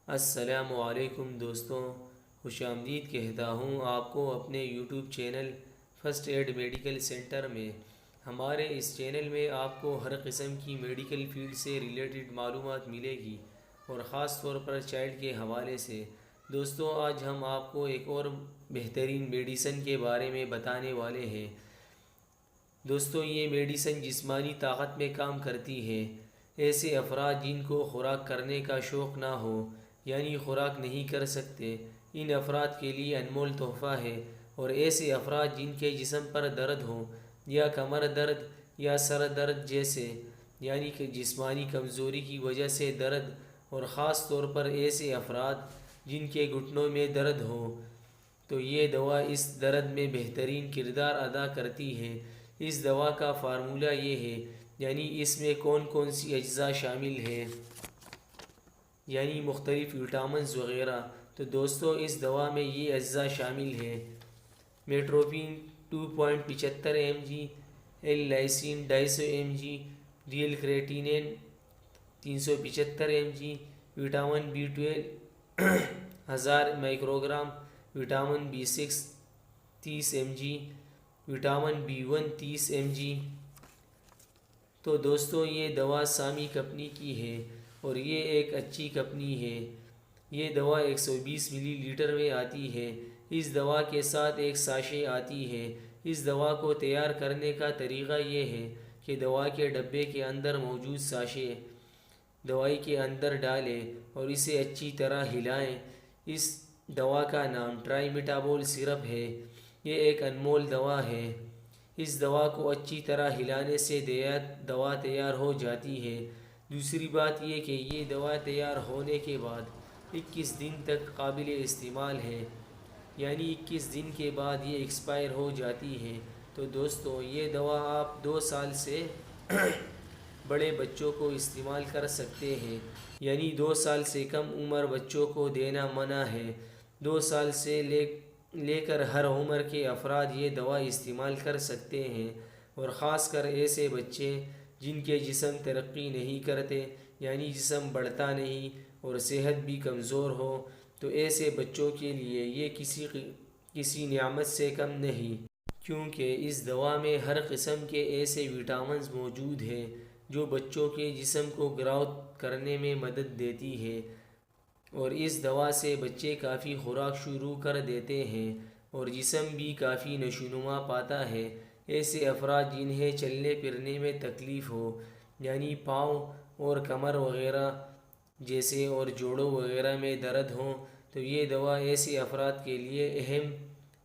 السلام علیکم دوستوں، خوش آمدید کہتا ہوں آپ کو اپنے YouTube channel first aid medical centre میں۔ ہمارے اس چینل میں آپ کو ہر قسم کی میڈیکل فیلڈ سے ریلیٹڈ معلومات ملے گی، اور خاص طور پر چائلڈ کے حوالے سے۔ دوستوں، آج ہم آپ کو ایک اور بہترین میڈیسن کے بارے میں بتانے والے ہیں۔ دوستوں، یہ میڈیسن جسمانی طاقت میں کام کرتی ہے۔ ایسے افراد جن کو خوراک کرنے کا شوق نہ ہو، یعنی خوراک نہیں کر سکتے، ان افراد کے لیے انمول تحفہ ہے۔ اور ایسے افراد جن کے جسم پر درد ہو، یا کمر درد یا سر درد جیسے، یعنی کہ جسمانی کمزوری کی وجہ سے درد، اور خاص طور پر ایسے افراد جن کے گھٹنوں میں درد ہو، تو یہ دوا اس درد میں بہترین کردار ادا کرتی ہے۔ اس دوا کا فارمولہ یہ ہے، یعنی اس میں کون کون سی اجزاء شامل ہیں، یعنی مختلف وٹامنز وغیرہ۔ تو دوستوں، اس دوا میں یہ اجزاء شامل ہیں: میٹروپین 2.75 mg، L lysine 250 mg، D L creatinine 375 mg، vitamin B12 1000 microgram, vitamin B6 30 mg، vitamin B1 30 mg۔ تو دوستوں، یہ دوا سامی کمپنی کی ہے، اور یہ ایک اچھی کمپنی ہے۔ یہ دوا 120 ملی لیٹر میں آتی ہے۔ اس دوا کے ساتھ ایک ساشے آتی ہے۔ اس دوا کو تیار کرنے کا طریقہ یہ ہے کہ دوا کے ڈبے کے اندر موجود ساشے دوائی کے اندر ڈالیں اور اسے اچھی طرح ہلائیں۔ اس دوا کا نام ٹرائی میٹابول سرپ ہے۔ یہ ایک انمول دوا ہے۔ اس دوا کو اچھی طرح ہلانے سے دوا تیار ہو جاتی ہے۔ دوسری بات یہ کہ یہ دوا تیار ہونے کے بعد 21 دن تک قابل استعمال ہے، یعنی 21 دن کے بعد یہ ایکسپائر ہو جاتی ہے۔ تو دوستو، یہ دوا آپ 2 سال سے بڑے بچوں کو استعمال کر سکتے ہیں، یعنی 2 سال سے کم عمر بچوں کو دینا منع ہے۔ 2 سال سے لے کر ہر عمر کے افراد یہ دوا استعمال کر سکتے ہیں، اور خاص کر ایسے بچے جن کے جسم ترقی نہیں کرتے، یعنی جسم بڑھتا نہیں اور صحت بھی کمزور ہو، تو ایسے بچوں کے لیے یہ کسی نعمت سے کم نہیں، کیونکہ اس دوا میں ہر قسم کے ایسے وٹامنز موجود ہیں جو بچوں کے جسم کو گروتھ کرنے میں مدد دیتی ہے۔ اور اس دوا سے بچے کافی خوراک شروع کر دیتے ہیں، اور جسم بھی کافی نشوونما پاتا ہے۔ ایسے افراد جنہیں چلنے پھرنے میں تکلیف ہو، یعنی پاؤں اور کمر وغیرہ جیسے، اور جوڑوں وغیرہ میں درد ہوں، تو یہ دوا ایسے افراد کے لیے اہم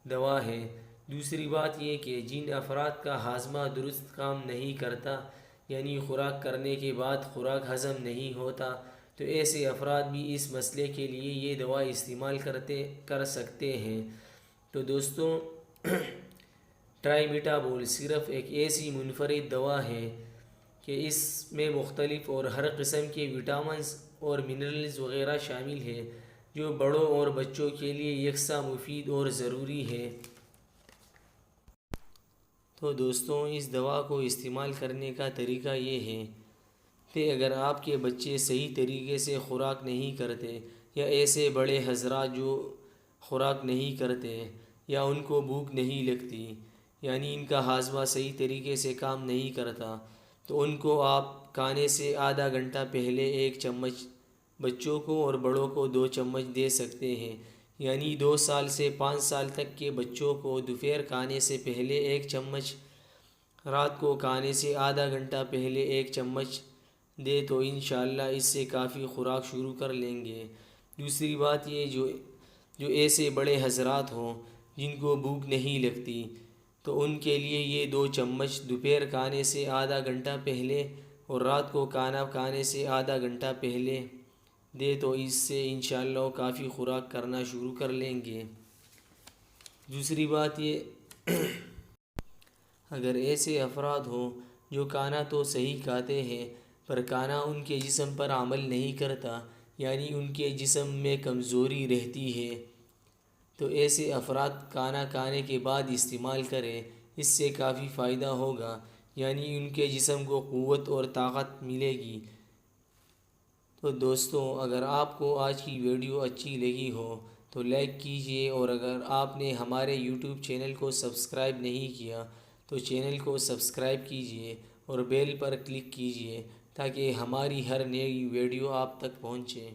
دوا ہے۔ دوسری بات یہ کہ جن افراد کا ہاضمہ درست کام نہیں کرتا، یعنی خوراک کرنے کے بعد خوراک ہضم نہیں ہوتا، تو ایسے افراد بھی اس مسئلے کے لیے یہ دوا استعمال کر سکتے ہیں۔ تو دوستوں، ٹرائی میٹابول صرف ایک ایسی منفرد دوا ہے کہ اس میں مختلف اور ہر قسم کے وٹامنز اور منرلز وغیرہ شامل ہیں، جو بڑوں اور بچوں کے لیے یکساں مفید اور ضروری ہے۔ تو دوستوں، اس دوا کو استعمال کرنے کا طریقہ یہ ہے کہ اگر آپ کے بچے صحیح طریقے سے خوراک نہیں کرتے، یا ایسے بڑے حضرات جو خوراک نہیں کرتے، یا ان کو بھوک نہیں لگتی، یعنی ان کا ہاضمہ صحیح طریقے سے کام نہیں کرتا، تو ان کو آپ کھانے سے آدھا گھنٹہ پہلے 1 چمچ، بچوں کو اور بڑوں کو 2 چمچ دے سکتے ہیں۔ یعنی 2 سال سے 5 سال تک کے بچوں کو دوپہر کھانے سے پہلے 1 چمچ، رات کو کھانے سے آدھا گھنٹہ پہلے 1 چمچ دے تو انشاءاللہ اس سے کافی خوراک شروع کر لیں گے۔ دوسری بات یہ جو ایسے بڑے حضرات ہوں جن کو بھوک نہیں لگتی، تو ان کے لیے یہ 2 چمچ دوپہر کھانے سے آدھا گھنٹہ پہلے اور رات کو کھانا کھانے سے آدھا گھنٹہ پہلے دے تو اس سے انشاءاللہ وہ کافی خوراک کرنا شروع کر لیں گے۔ دوسری بات یہ اگر ایسے افراد ہوں جو کھانا تو صحیح کھاتے ہیں پر کھانا ان کے جسم پر عمل نہیں کرتا، یعنی ان کے جسم میں کمزوری رہتی ہے، تو ایسے افراد کھانا کھانے کے بعد استعمال کریں، اس سے کافی فائدہ ہوگا، یعنی ان کے جسم کو قوت اور طاقت ملے گی۔ تو دوستوں، اگر آپ کو آج کی ویڈیو اچھی لگی ہو تو لائک کیجئے، اور اگر آپ نے ہمارے یوٹیوب چینل کو سبسکرائب نہیں کیا تو چینل کو سبسکرائب کیجئے اور بیل پر کلک کیجئے تاکہ ہماری ہر نئی ویڈیو آپ تک پہنچے۔